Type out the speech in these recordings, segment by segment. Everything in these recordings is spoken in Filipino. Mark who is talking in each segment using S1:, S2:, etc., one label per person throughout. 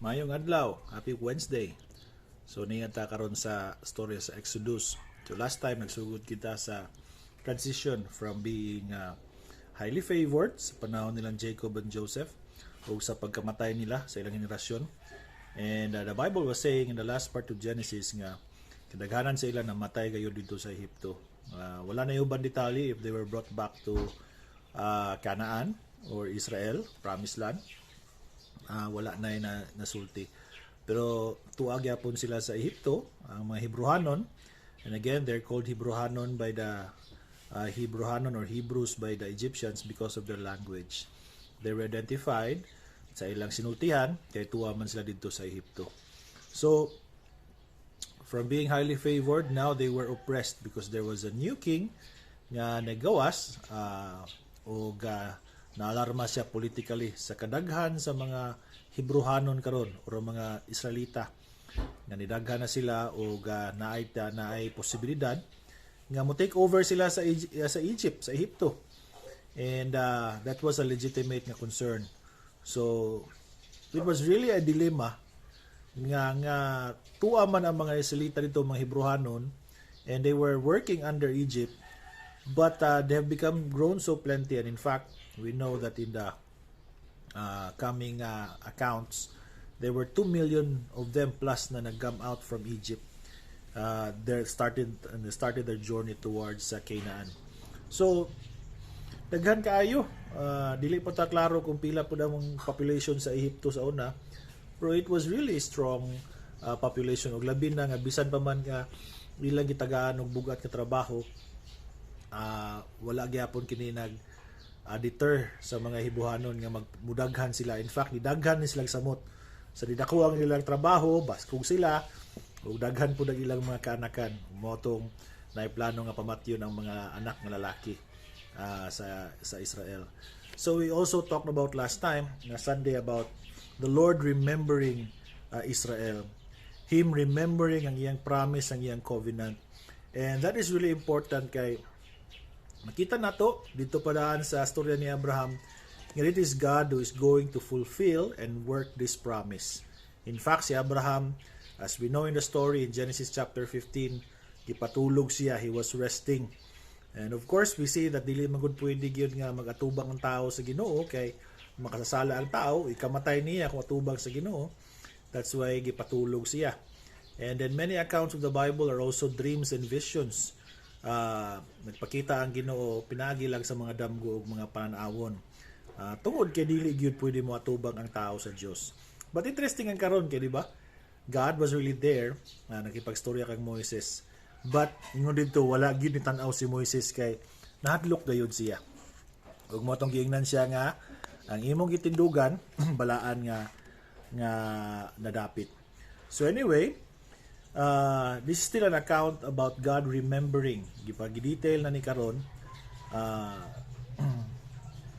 S1: Mayong adlaw, happy Wednesday. So niyata karon sa storya sa Exodus. So last time nagsugod kita sa transition from being highly favored sa panahon nilang Jacob and Joseph o sa pagkamatay nila sa ilang henerasyon. And the Bible was saying in the last part of Genesis nga kadaghanan sa ila na matay kayo dito sa Egypto. Wala na yung detalye if they were brought back to Canaan or Israel, promised land. Wala na nasulti. Pero tuag yapon sila sa Ehipto, ang mga Hebrewanon. And again, they're called Hebrewanon by the Hebrewanon or Hebrews by the Egyptians because of their language. They were identified sa ilang sinultihan kay tuwa man sila dito sa Ehipto. So, from being highly favored, now they were oppressed because there was a new king nga nagawas o naalarma siya politically sa kadaghan sa mga Hebrewanon karon o mga Israelita nga nidaghan na sila o naay posibilidad nga mo take over sila sa Egypt, sa Ehipto. And that was a legitimate nga concern. So it was really a dilemma nga tuwa man ang mga Israelita dito, mga Hebrewanon, and they were working under Egypt, but they have become grown so plenty. And in fact, we know that in the coming accounts, there were 2 million of them plus na nag-come out from Egypt. They started their journey towards Canaan. So, daghan kaayo. Dili pa ta klaro kung pila po ang population sa Ehipto sa una. Pero it was really strong population. Og labi na nga, bisan pa man nga ilang gitagaan og bugat nga trabaho, wala gyapon kini deter sa mga Hebrewanon nga magmudaghan sila. In fact, nidaghan ni silang samot sa didakuang nilang trabaho, baskog sila ug daghan pud ang ilang mga kaanakan. Motong naiplano nga pamatyon ang mga anak nga lalaki sa Israel. So we also talked about last time na Sunday about the Lord remembering Israel, Him remembering ang iyang promise, ang iyang covenant. And that is really important kay makita nato dito pa daan sa storya ni Abraham nga it is God who is going to fulfill and work this promise. In fact, si Abraham, as we know in the story in Genesis chapter 15, gipatulog siya, he was resting. And of course, we see that dili magud pwede gyud nga magatubang ang tao sa Ginoo kay makasasala ang tao, ikamatay niya kung atubang sa Ginoo. That's why gipatulog siya. And then many accounts of the Bible are also dreams and visions. Nagpakita ang Ginoo pinagi lang sa mga damgo ug mga pananawon. Tungod kay dili gyud pwede mo atubang ang tao sa Dios. But interesting ang karon kay di ba? God was really there, nakipagstorya kay Moises. But ingon dito wala gyud ni tan-aw si Moises kay nahadlok gayud siya. Ug mo tong giingnan siya nga ang imong gitindugan balaan nga nadapit. So anyway, this is still an account about God remembering. Gipagi-detail na ni karon.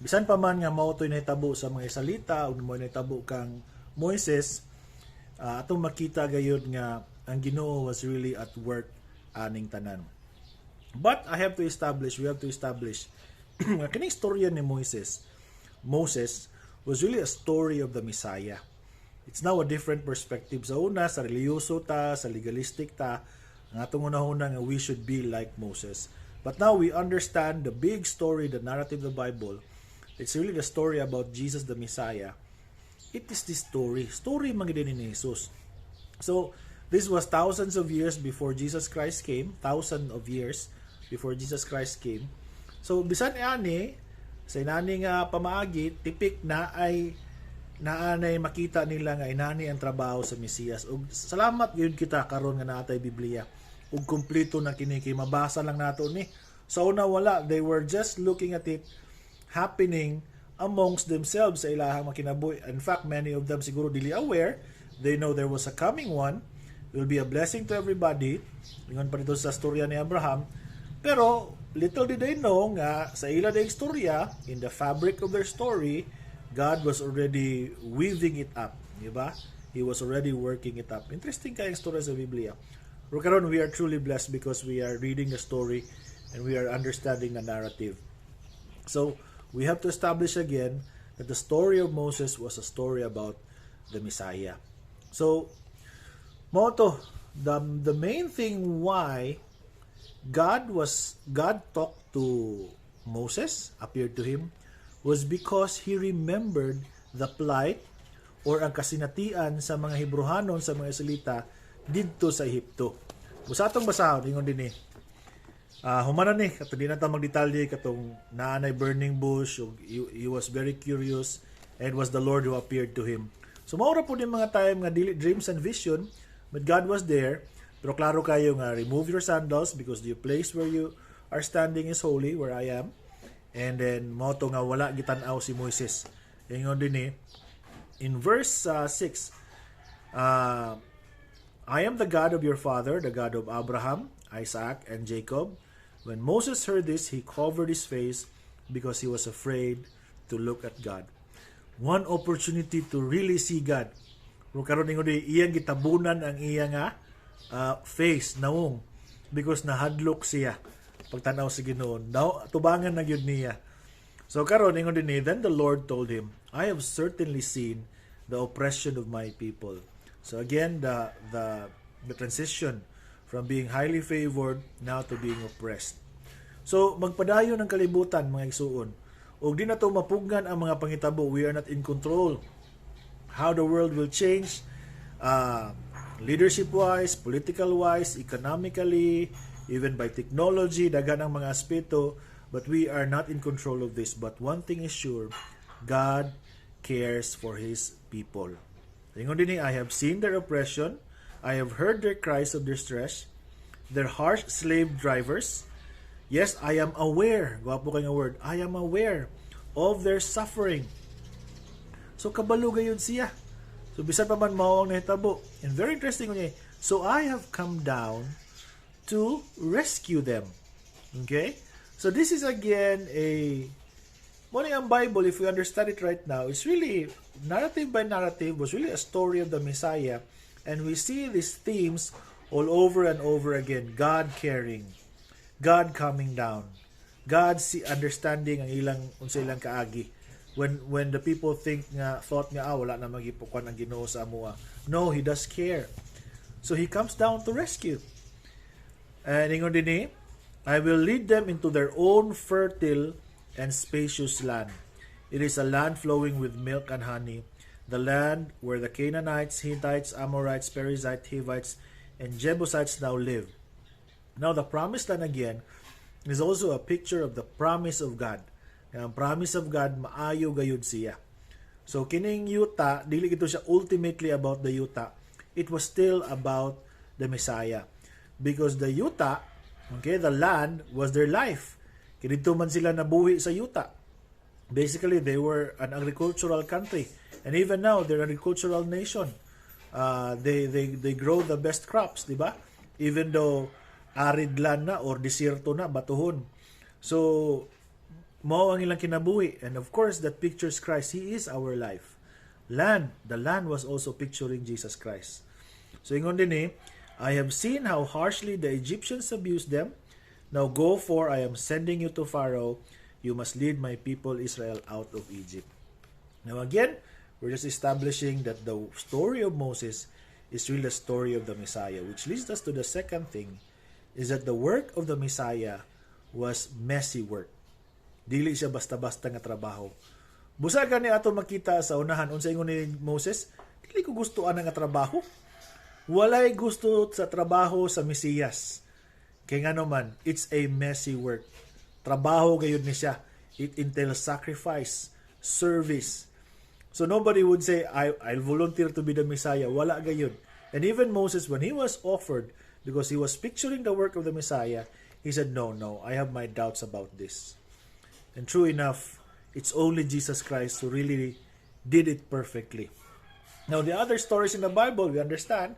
S1: Bisan pa man nga mao toy nahitabo sa mga Israelita ug mo nahitabo kang Moises, atong makita gayud nga ang Ginoo was really at work aning tanan. But we have to establish nga kining storya ni Moses was really a story of the Messiah. It's now a different perspective. Sa una, sa reliyoso ta, sa legalistic ta, ang atong unahuna nga we should be like Moses. But now we understand the big story, the narrative of the Bible. It's really the story about Jesus the Messiah. It is this story man gid ni Jesus. So this was thousands of years before Jesus Christ came, So bisan ani sa inani nga pamaagi, tipik na ay naanay makita nila nga inani ang trabaho sa Mesiyas. Ug salamat gyud kita karon nga naatay Biblia. Ug kumpleto na kini kay mabasa lang nato ni. Sa una wala, they were just looking at it happening amongst themselves sa ilahang makinabuhi. In fact, many of them siguro dili aware. They know there was a coming one. Will be a blessing to everybody. Ingon pa dito sa storya ni Abraham. Pero little did they know nga sa ila dayong storya, in the fabric of their story, God was already weaving it up, di ba? He was already working it up. Interesting kayong story sa Biblia. Pero karon we are truly blessed because we are reading the story and we are understanding the narrative. So we have to establish again that the story of Moses was a story about the Messiah. So, mo to, the main thing why God talked to Moses, appeared to him, was because he remembered the plight or ang kasinatian sa mga Hebrehanon, sa mga Israelita didto sa Ehipto. Busa atong basahon ingon dinhi. Humanan ni kato di na ta magdetalye katong naanay burning bush, he was very curious, and it was the Lord who appeared to him. So mao ra po din mga time nga dili dreams and vision, but God was there. Pero klaro kayo nga remove your sandals because the place where you are standing is holy, where I am. And then mao to nga wala gitan-aw si Moises. Ingon dinhi in verse 6, I am the God of your father, the God of Abraham, Isaac, and Jacob. When Moses heard this, he covered his face because he was afraid to look at God. One opportunity to really see God. Kung karon ingon di iyang gitabunan ang iyang face nawong because nahadlok siya pagtanaw sa Ginoo. Tubangan na gyud niya. So karon ingon dinhi, then the Lord told him, I have certainly seen the oppression of my people. So again, the transition from being highly favored now to being oppressed. So magpadayon ng kalibutan mga igsuon. Og di na to mapugnan ang mga pangitabo. We are not in control how the world will change, leadership-wise, political-wise, economically, even by technology, dagan ang mga aspeto, but we are not in control of this. But one thing is sure, God cares for His people. Ingon dinhi, I have seen their oppression, I have heard their cries of distress, their harsh slave drivers. Yes, I am aware, gwapo kay nga word, I am aware of their suffering. So kabalo gayud siya. So bisan pa man mao ang nahitabo. And very interesting niya. So I have come down to rescue them. Okay? So this is again Muna ang Bible, if we understand it right now, it's really, narrative by narrative, was really a story of the Messiah. And we see these themes all over and over again. God caring, God coming down, God understanding ang unsa ilang kaagi. When the people thought nga wala na magipukan ang Ginoo sa amoa. No, He does care. So He comes down to rescue. And ingon dinhi, I will lead them into their own fertile and spacious land. It is a land flowing with milk and honey, the land where the Canaanites, Hittites, Amorites, Perizzites, Hivites, and Jebusites now live. Now the promised land again is also a picture of the promise of God. Ang promise of God, maayo gayud siya. So kining yuta, dili ito siya ultimately about the yuta. It was still about the Messiah. Because the yuta, okay, the land was their life. Kinito man sila nabuhi sa yuta. Basically, they were an agricultural country. And even now, they're an agricultural nation. They grow the best crops, di ba? Even though arid land na or desierto na, batuhon. So, mao ang ilang kinabuhi. And of course, that pictures Christ. He is our life. The land was also picturing Jesus Christ. So, ingon din I have seen how harshly the Egyptians abused them. Now go, for I am sending you to Pharaoh. You must lead my people Israel out of Egypt. Now again, we're just establishing that the story of Moses is really the story of the Messiah, which leads us to the second thing, is that the work of the Messiah was messy work. Dili siya basta-basta nga trabaho. Busa gani ato makita sa unahan unsa ingon ni Moses, dili ko gusto ana nga trabaho. Walay gusto sa trabaho sa Mesiyas. Kaya nga naman, it's a messy work. Trabaho gayud ni siya. It entails sacrifice, service. So nobody would say, I'll volunteer to be the Messiah. Wala gayud. And even Moses, when he was offered, because he was picturing the work of the Messiah, he said, no, I have my doubts about this. And true enough, it's only Jesus Christ who really did it perfectly. Now, the other stories in the Bible, we understand,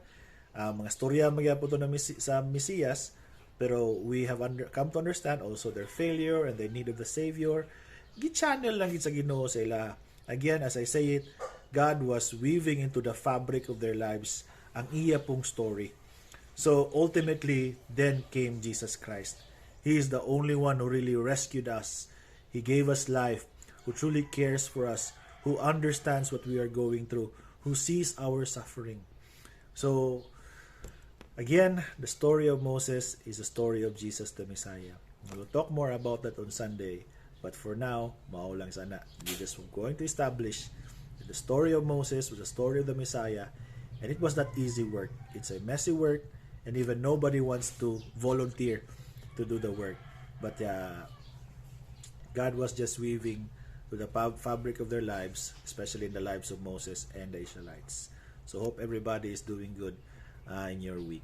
S1: mga storya magyapon to sa Mesiyas, pero we have come to understand also their failure and their need of the Savior. Gi-channel lang sa Ginoo sa ila. Again, as I say it, God was weaving into the fabric of their lives ang iya pong story. So ultimately, then came Jesus Christ. He is the only one who really rescued us. He gave us life, who truly cares for us, who understands what we are going through, who sees our suffering. So, again, the story of Moses is the story of Jesus the Messiah. We'll talk more about that on Sunday. But for now, mao lang sana. We just going to establish that the story of Moses was the story of the Messiah. And it was not easy work. It's a messy work. And even nobody wants to volunteer to do the work. But God was just weaving to the fabric of their lives, especially in the lives of Moses and the Israelites. So hope everybody is doing good in your week.